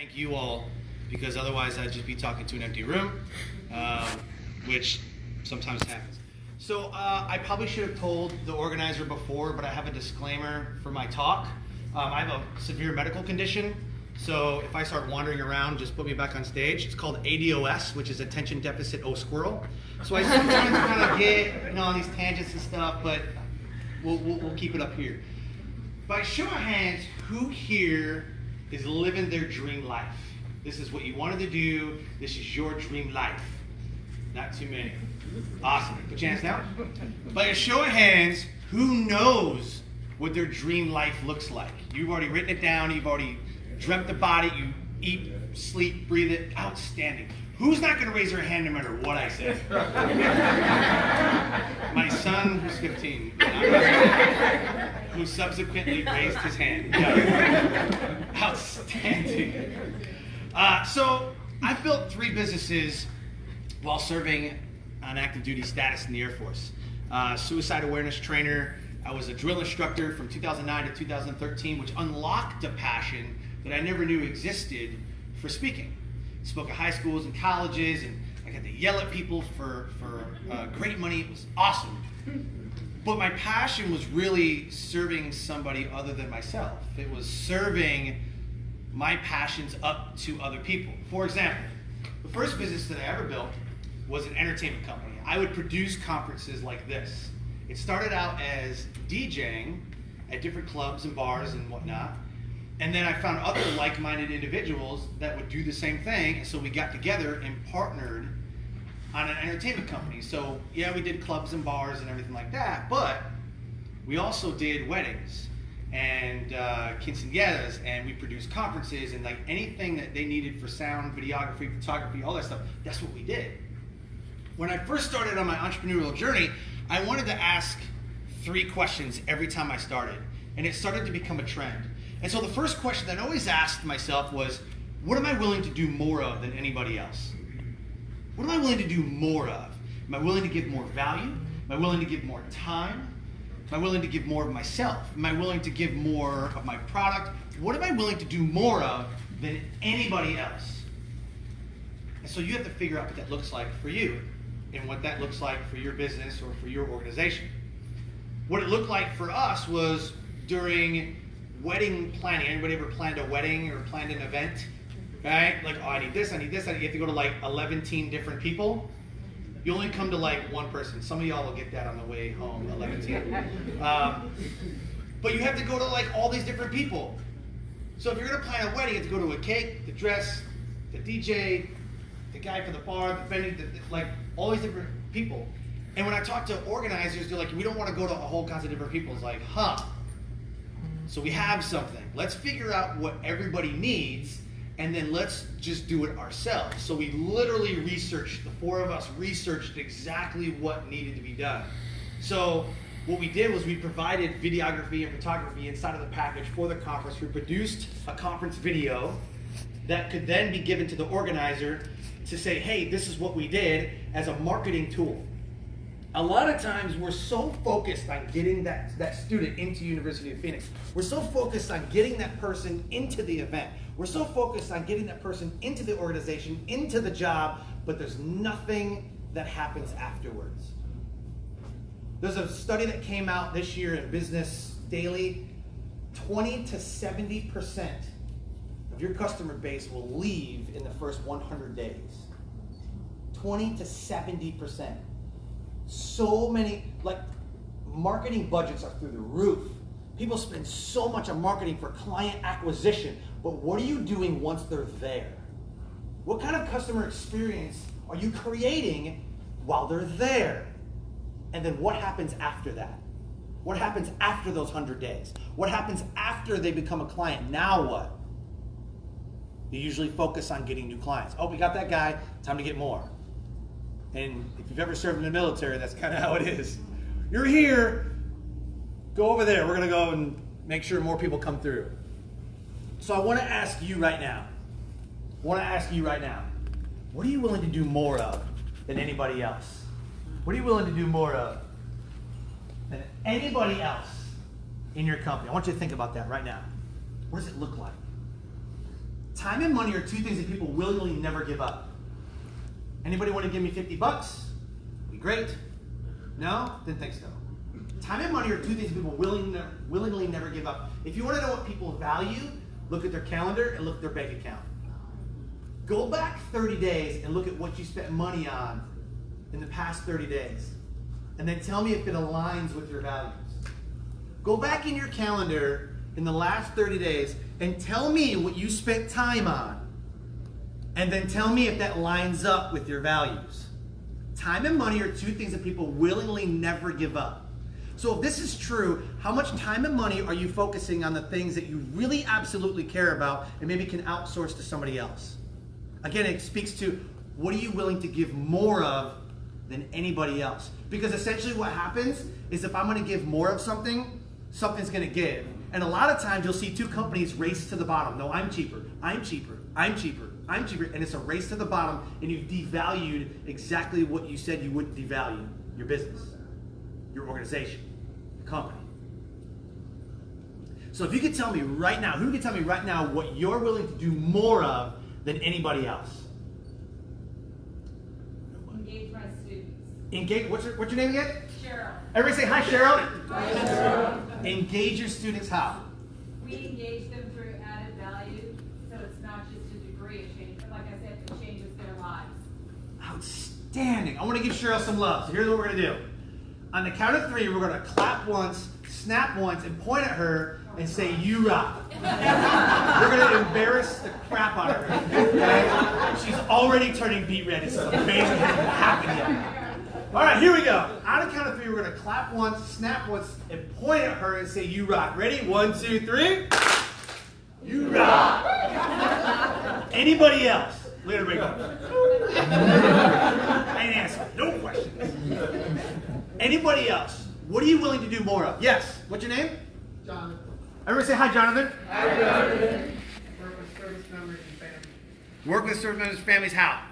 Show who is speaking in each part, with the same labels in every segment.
Speaker 1: Thank you all, because otherwise I'd just be talking to an empty room, which sometimes happens. So I probably should have told the organizer before, but I have a disclaimer for my talk. I have a severe medical condition, so if I start wandering around, just put me back on stage. It's called ADOS, which is Attention Deficit Squirrel. So I sometimes kind of get on these tangents and stuff, but we'll keep it up here. By show of hands, who here is living their dream life? This is what you wanted to do. This is your dream life. Not too many. Awesome. Put your hands down. By a show of hands, who knows what their dream life looks like? You've already written it down. You've already dreamt about it. You eat, sleep, breathe it. Outstanding. Who's not going to raise their hand no matter what I say? My son, who's 15, who subsequently raised his hand. Yeah. Outstanding. So I built 3 businesses while serving on active duty status in the Air Force. Suicide awareness trainer. I was a drill instructor from 2009 to 2013, which unlocked a passion that I never knew existed for speaking. Spoke at high schools and colleges, and I got to yell at people for great money. It was awesome. But my passion was really serving somebody other than myself. It was serving my passions up to other people. For example, the first business that I ever built was an entertainment company. I would produce conferences like this. It started out as DJing at different clubs and bars and whatnot. And then I found other like-minded individuals that would do the same thing. And so we got together and partnered on an entertainment company. So yeah, we did clubs and bars and everything like that, but we also did weddings and quinceañeras, and we produced conferences and like anything that they needed for sound, videography, photography, all that stuff. That's what we did. When I first started on my entrepreneurial journey, I wanted to ask 3 questions every time I started, and it started to become a trend. And so the first question that I always asked myself was, what am I willing to do more of than anybody else? What am I willing to do more of? Am I willing to give more value? Am I willing to give more time? Am I willing to give more of myself? Am I willing to give more of my product? What am I willing to do more of than anybody else? And so you have to figure out what that looks like for you and what that looks like for your business or for your organization. What it looked like for us was during wedding planning. Anybody ever planned a wedding or planned an event? Right? Like, oh, I need this, I need this. You have to go to like 11 different people. You only come to like one person. Some of y'all will get that on the way home, 11. But you have to go to like all these different people. So if you're going to plan a wedding, you have to go to a cake, the dress, the DJ, the guy for the bar, the venue, like all these different people. And when I talk to organizers, they're like, we don't want to go to a whole kinds of different people. It's like, huh. So we have something. Let's figure out what everybody needs, and then let's just do it ourselves. So we literally researched, the 4 of us researched exactly what needed to be done. So what we did was we provided videography and photography inside of the package for the conference. We produced a conference video that could then be given to the organizer to say, hey, this is what we did, as a marketing tool. A lot of times we're so focused on getting that student into University of Phoenix. We're so focused on getting that person into the event. We're so focused on getting that person into the organization, into the job, but there's nothing that happens afterwards. There's a study that came out this year in Business Daily. 20 to 70% of your customer base will leave in the first 100 days. 20 to 70%. So many, like, marketing budgets are through the roof. People spend so much on marketing for client acquisition, but what are you doing once they're there? What kind of customer experience are you creating while they're there? And then what happens after that? What happens after those 100 days? What happens after they become a client? Now what? You usually focus on getting new clients. Oh, we got that guy, time to get more. And if you've ever served in the military, that's kind of how it is. You're here, go over there. We're going to go and make sure more people come through. So I want to ask you right now, what are you willing to do more of than anybody else? What are you willing to do more of than anybody else in your company? I want you to think about that right now. What does it look like? Time and money are two things that people willingly never give up. Anybody want to give me 50 bucks? Be great. No? Didn't think so. Time and money are two things people willingly never give up. If you want to know what people value, look at their calendar and look at their bank account. Go back 30 days and look at what you spent money on in the past 30 days. And then tell me if it aligns with your values. Go back in your calendar in the last 30 days and tell me what you spent time on. And then tell me if that lines up with your values. Time and money are two things that people willingly never give up. So if this is true, how much time and money are you focusing on the things that you really absolutely care about and maybe can outsource to somebody else? Again, it speaks to what are you willing to give more of than anybody else? Because essentially what happens is if I'm going to give more of something, something's going to give. And a lot of times you'll see two companies race to the bottom. No, I'm cheaper, I'm cheaper, I'm cheaper, I'm cheaper. And it's a race to the bottom and you've devalued exactly what you said you wouldn't devalue. Your business, your organization, your company. So if you could tell me right now, who could tell me right now what you're willing to do more of than anybody else?
Speaker 2: Engage my students.
Speaker 1: Engage, what's your name again?
Speaker 2: Cheryl.
Speaker 1: Everybody say hi, Cheryl.
Speaker 2: Hi, Cheryl.
Speaker 1: Engage your students how?
Speaker 2: We engage them through added value, so it's not just a degree of change, but like I said, it changes their lives.
Speaker 1: Outstanding. I want to give Cheryl some love. So here's what we're going to do. On the count of 3, we're going to clap once, snap once, and point at her and say, "You rock." We're going to embarrass the crap out of her. Okay? She's already turning beet red. It's amazing. It hasn't happened yet. All right, here we go. On the count of 3, we're going to clap once, snap once, and point at her and say, "You rock." Ready? 1, 2, 3. You rock. Anybody else? Look at her break. I ain't answering. No questions. Anybody else? What are you willing to do more of? Yes. What's your name?
Speaker 3: Jonathan.
Speaker 1: Everybody say hi, Jonathan.
Speaker 3: Hi, Jonathan. Work with service members and families.
Speaker 1: Work with service members and families how?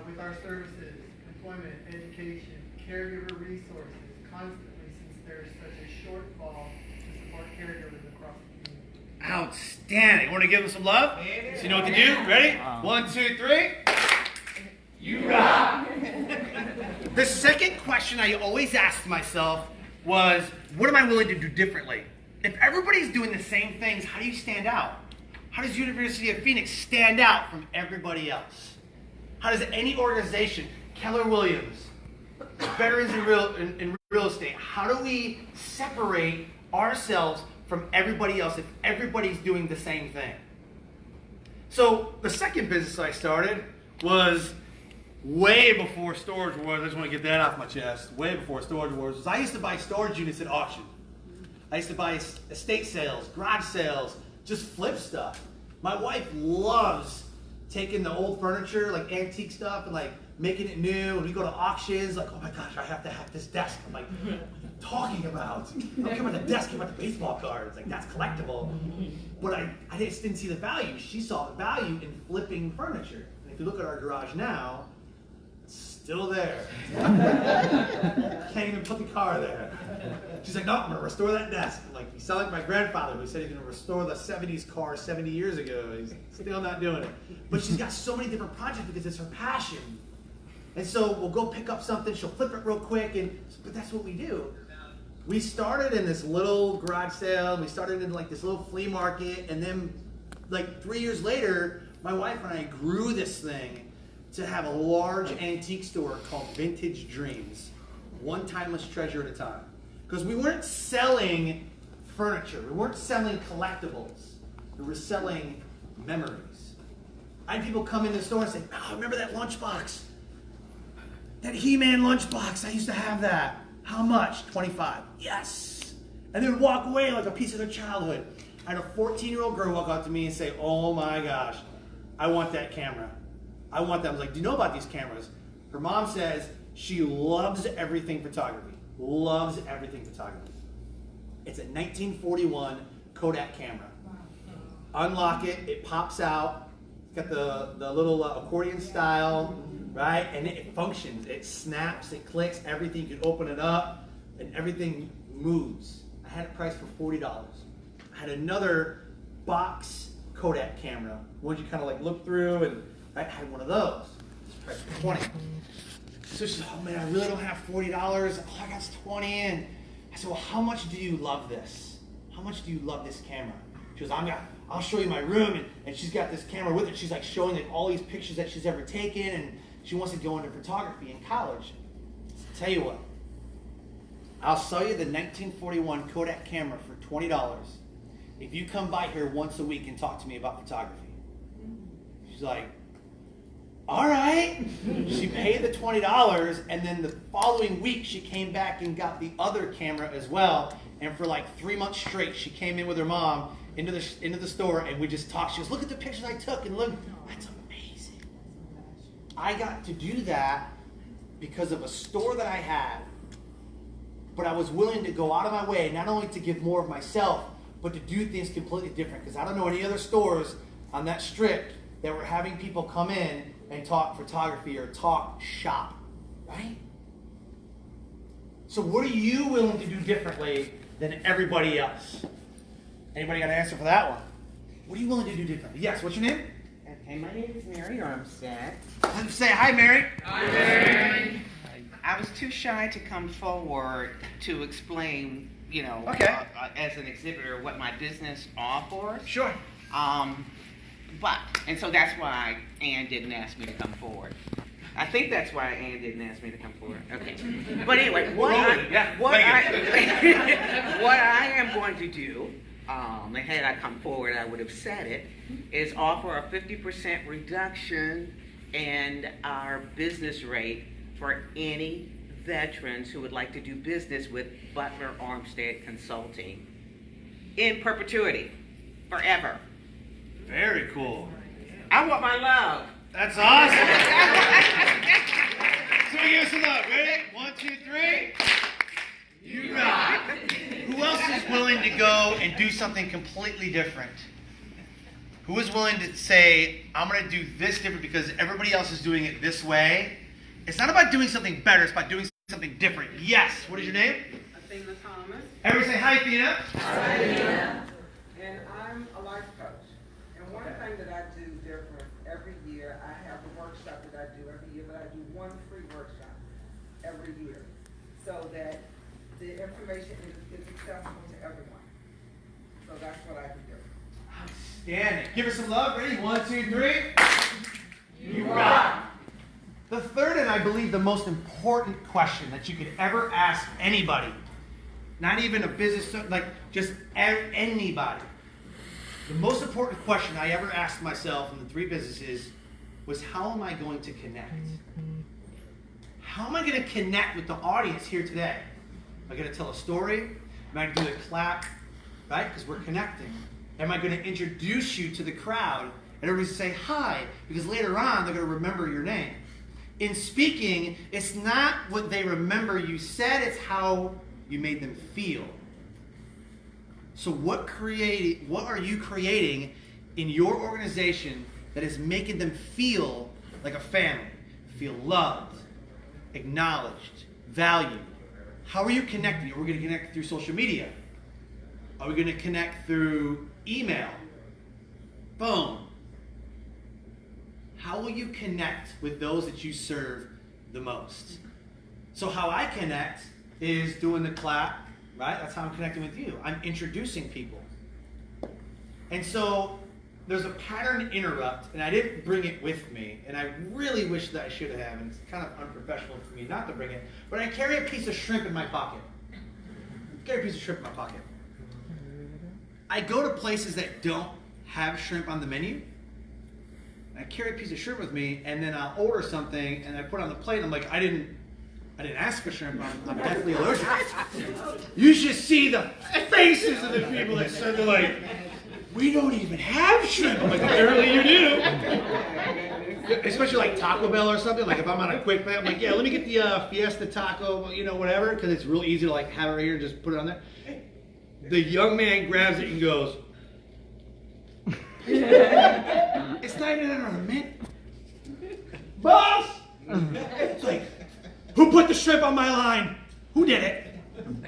Speaker 3: With our services, employment, education, caregiver resources, constantly, since there's such a shortfall to support caregivers across the community.
Speaker 1: Outstanding. Want to give them some love? So you know what to do? Ready? 1, 2, 3. You rock. The second question I always asked myself was, what am I willing to do differently? If everybody's doing the same things, how do you stand out? How does University of Phoenix stand out from everybody else? How does any organization, Keller Williams, veterans in real estate, how do we separate ourselves from everybody else if everybody's doing the same thing? So the second business I started was way before Storage Wars. I just want to get that off my chest. Way before Storage Wars. I used to buy storage units at auction. I used to buy estate sales, garage sales, just flip stuff. My wife loves taking the old furniture, like antique stuff, and like making it new. And we go to auctions, like, oh my gosh, I have to have this desk. I'm like, what are you talking about? I'm talking about the desk, I'm about the baseball cards. Like, that's collectible. But I just didn't see the value. She saw the value in flipping furniture. And if you look at our garage now, it's still there. Can't even put the car there. She's like, no, I'm gonna restore that desk. I'm like, you sound like my grandfather who said he's gonna restore the 70s car 70 years ago. He's still not doing it. But she's got so many different projects because it's her passion. And so we'll go pick up something, she'll flip it real quick, but that's what we do. We started in this little garage sale, we started in like this little flea market, and then like 3 years later, my wife and I grew this thing to have a large antique store called Vintage Dreams. One timeless treasure at a time. Because we weren't selling furniture, we weren't selling collectibles, we were selling memories. I had people come in the store and say, oh, remember that lunchbox? That He-Man lunchbox, I used to have that. How much? 25. Yes. And they would walk away like a piece of their childhood. I had a 14-year-old girl walk up to me and say, oh my gosh, I want that camera. I want that. I was like, do you know about these cameras? Her mom says she loves everything photography. Loves everything photography. It's a 1941 Kodak camera. Unlock it, it pops out. It's got the little accordion style, right? And it functions. It snaps, it clicks, everything. You can open it up, and everything moves. I had it priced for $40. I had another box Kodak camera, ones you kind of like look through, and I had one of those. It's priced for 20. So she said, oh man, I really don't have $40. Oh, I got 20. And I said, well, how much do you love this? How much do you love this camera? She goes, I'll show you my room. And she's got this camera with her. She's like showing like all these pictures that she's ever taken, and she wants to go into photography in college. So tell you what, I'll sell you the 1941 Kodak camera for $20 if you come by here once a week and talk to me about photography. She's like, all right. She paid the $20, and then the following week she came back and got the other camera as well. And for like 3 months straight, she came in with her mom into the store, and we just talked. She goes, look at the pictures I took, and look, that's amazing. I got to do that because of a store that I had, but I was willing to go out of my way, not only to give more of myself, but to do things completely different. Because I don't know any other stores on that strip that were having people come in and talk photography or talk shop, right? So what are you willing to do differently than everybody else? Anybody got an answer for that one? What are you willing to do differently? Yes, what's your name?
Speaker 4: Okay, my name is Mary Armstead.
Speaker 1: Say hi, Mary.
Speaker 4: Hi, Mary. I was too shy to come forward to explain, you know,
Speaker 1: Okay.
Speaker 4: As an exhibitor, what my business offers.
Speaker 1: Sure.
Speaker 4: And so that's why Ann didn't ask me to come forward. I think that's why Ann didn't ask me to come forward. Okay. But anyway, what I am going to do, and had I come forward, I would have said it, is offer a 50% reduction in our business rate for any veterans who would like to do business with Butler Armstead Consulting in perpetuity, forever.
Speaker 1: Very cool.
Speaker 4: I want my love.
Speaker 1: That's awesome. So give us some love. Ready? 1, 2, 3. You rock. Who else is willing to go and do something completely different? Who is willing to say, I'm going to do this different because everybody else is doing it this way? It's not about doing something better. It's about doing something different. Yes. What is your name?
Speaker 5: Athena Thomas.
Speaker 1: Everybody say hi, Athena.
Speaker 5: Hi, Athena. And I'm a life coach. And one thing that I do different every year, I have a workshop that I do every year, but I do one free workshop every year so that the information is accessible to everyone. So that's what I do different.
Speaker 1: Outstanding. Give her some love. Ready? 1, 2, 3. You rock. The third, and I believe the most important question that you could ever ask anybody, not even a business, like just anybody. The most important question I ever asked myself in the 3 businesses was, how am I going to connect? How am I going to connect with the audience here today? Am I going to tell a story? Am I going to do a clap? Right? Because we're connecting. Am I going to introduce you to the crowd and everybody say hi? Because later on, they're going to remember your name. In speaking, it's not what they remember you said, it's how you made them feel. So what are you creating in your organization that is making them feel like a family, feel loved, acknowledged, valued? How are you connecting? Are we going to connect through social media? Are we going to connect through email, phone? How will you connect with those that you serve the most? So how I connect is doing the clap, right? That's how I'm connecting with you. I'm introducing people. And so there's a pattern interrupt, and I didn't bring it with me, and I really wish that I should have, and it's kind of unprofessional for me not to bring it, but I carry a piece of shrimp in my pocket. I go to places that don't have shrimp on the menu. I carry a piece of shrimp with me, and then I'll order something, and I put it on the plate, and I'm like, I didn't ask for shrimp. I'm definitely allergic. You should see the faces of the people that said, they're like, we don't even have shrimp. I'm like, apparently you do. Especially like Taco Bell or something. Like if I'm on a quick plan, I'm like, yeah, let me get the Fiesta Taco, whatever, because it's real easy to like have it right here and just put it on there. The young man grabs it and goes, it's not even on a mint. Boss! It's like, who put the shrimp on my line? Who did it?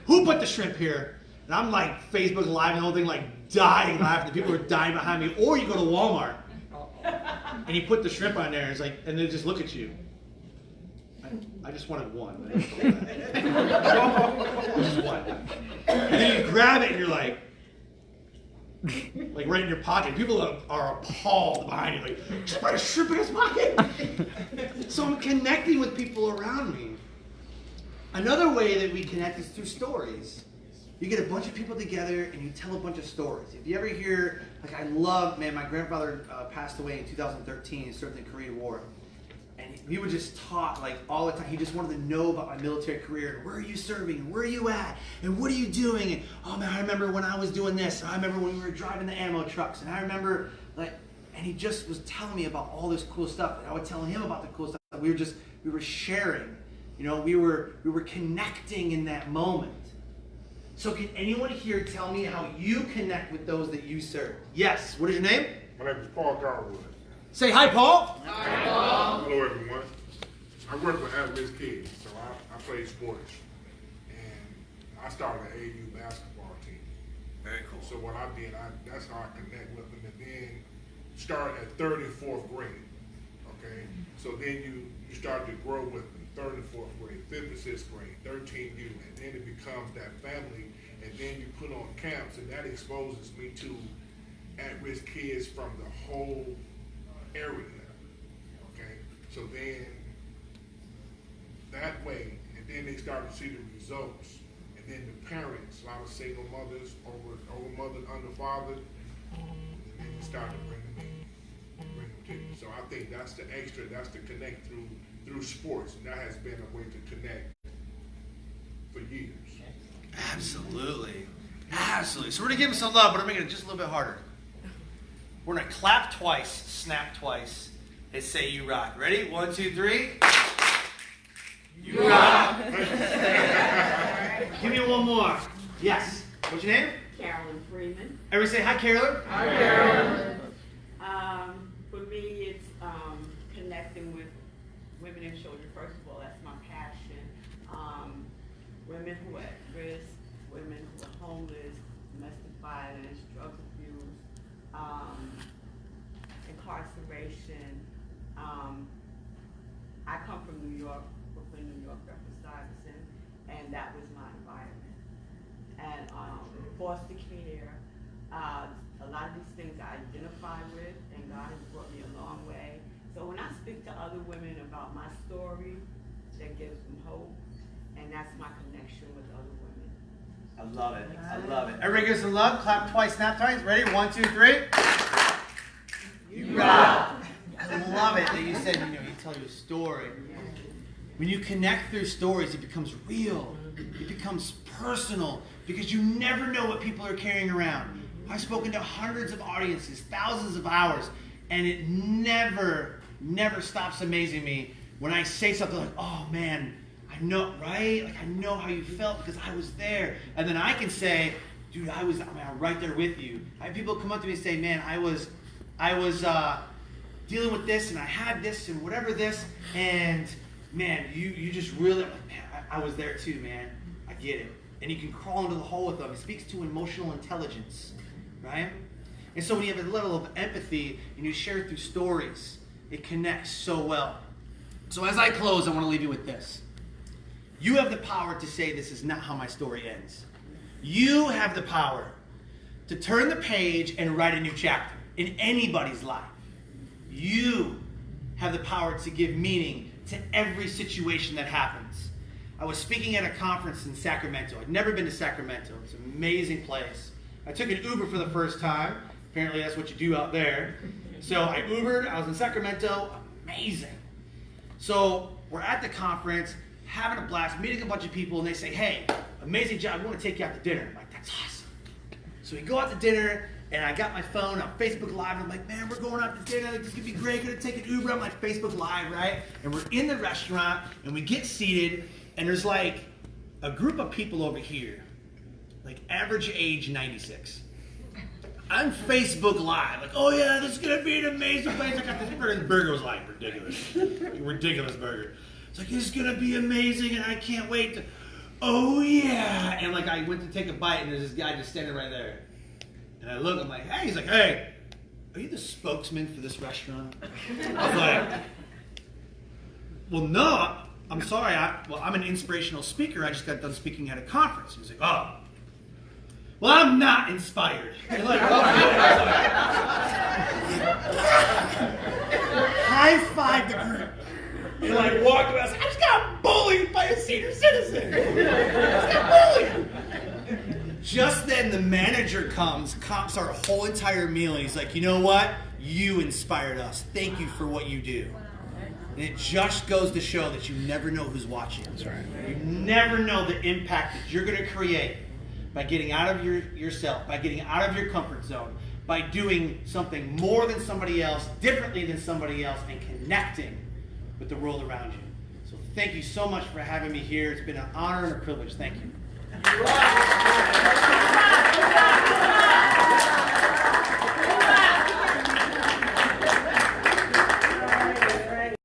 Speaker 1: Who put the shrimp here? And I'm like Facebook Live and the whole thing, like dying laughing. People are dying behind me. Or you go to Walmart and you put the shrimp on there and it's like, and they just look at you. I just wanted one. Just one. And then you grab it and you're like right in your pocket. People are appalled behind you, like, just put a shrimp in his pocket. So I'm connecting with people around me. Another way that we connect is through stories. You get a bunch of people together and you tell a bunch of stories. If you ever hear, like I love, man, my grandfather passed away in 2013 and served in the Korean War. And we would just talk like all the time. He just wanted to know about my military career. Where are you serving? And where are you at? And what are you doing? And oh man, I remember when I was doing this. I remember when we were driving the ammo trucks. And I remember like, and he just was telling me about all this cool stuff. And I would tell him about the cool stuff. We were sharing. You know, we were connecting in that moment. So can anyone here tell me how you connect with those that you serve? Yes. What is your name?
Speaker 6: My name is Paul Garwood.
Speaker 1: Say hi, Paul.
Speaker 6: Hi, Paul. Hello, everyone. I work with at-risk kids, so I play sports. And I started an AU basketball team.
Speaker 1: Very cool.
Speaker 6: So what I did, that's how I connect with them. And then start at third and fourth grade. Okay? So then you start to grow with them. Third and fourth grade, fifth and sixth grade, 13U, and then it becomes that family, and then you put on camps, and that exposes me to at-risk kids from the whole area, okay? So then, that way, and then they start to see the results, and then the parents, a lot of single mothers, over mother, under father, and then you start to bring them in, So I think that's the extra, that's to connect through sports, and that has been a way to connect for years.
Speaker 1: Absolutely. Absolutely. So we're going to give him some love, but I'm making it just a little bit harder. We're going to clap twice, snap twice, and say you rock. Ready? 1, 2, 3. You rock. Give me one more. Yes. What's your name?
Speaker 7: Carolyn Freeman.
Speaker 1: Everybody say hi, Carolyn.
Speaker 7: Hi, Carolyn. For me, it's connecting with women and children. First of all, that's my passion. Women who are at risk, women who are homeless, domestic violence, drug abuse, incarceration. I come from New York, Brooklyn, New York, Bedford-Stuyvesant, and that was my environment. And foster care, a lot of these things I identify with, and God has brought me a long way. So when I speak to other women about my story, that gives them hope, and that's my connection with other women.
Speaker 1: I love it. I love it. Everybody give us some love. Clap twice, snap twice. Ready? 1, 2, 3. You rock. I love it that you said, you tell your story. When you connect through stories, it becomes real. It becomes personal because you never know what people are carrying around. I've spoken to hundreds of audiences, thousands of hours, and it never stops amazing me when I say something like, oh man, I know, right? Like I know how you felt because I was there. And then I can say, dude, I'm right there with you. I have people come up to me and say, man, I was dealing with this and I had this and whatever this, and man, you just really, man, I was there too, man. I get it. And you can crawl into the hole with them. It speaks to emotional intelligence, right? And so when you have a level of empathy and you share it through stories, it connects so well. So as I close, I want to leave you with this. You have the power to say this is not how my story ends. You have the power to turn the page and write a new chapter in anybody's life. You have the power to give meaning to every situation that happens. I was speaking at a conference in Sacramento. I'd never been to Sacramento. It's an amazing place. I took an Uber for the first time. Apparently that's what you do out there. So I Ubered. I was in Sacramento. Amazing. So we're at the conference, having a blast, meeting a bunch of people, and they say, hey, amazing job. We want to take you out to dinner. I'm like, that's awesome. So we go out to dinner, and I got my phone on Facebook Live, and I'm like, man, we're going out to dinner. This is going to be great. Going to take an Uber. I'm like, Facebook Live, right? And we're in the restaurant, and we get seated, and there's like a group of people over here, like average age 96. I'm Facebook Live, like, oh yeah, this is going to be an amazing place. I got this burger, and the burger was like ridiculous. Ridiculous burger. It's like, this is going to be amazing, and I can't wait to, oh yeah. And like I went to take a bite and there's this guy just standing right there. And I look, I'm like, hey, he's like, hey, are you the spokesman for this restaurant? I was like, well, no, I'm sorry. I'm an inspirational speaker. I just got done speaking at a conference. He's like, oh, well, I'm not inspired. And like, oh, high five the group. And like walked away. I was like, I just got bullied by a senior citizen. I just got bullied. Just then the manager comes, comps our whole entire meal, and he's like, you know what? You inspired us. Thank you for what you do. And it just goes to show that you never know who's watching. That's right. You never know the impact that you're going to create by getting out of yourself, by getting out of your comfort zone, by doing something more than somebody else, differently than somebody else, and connecting with the world around you. So thank you so much for having me here. It's been an honor and a privilege. Thank you.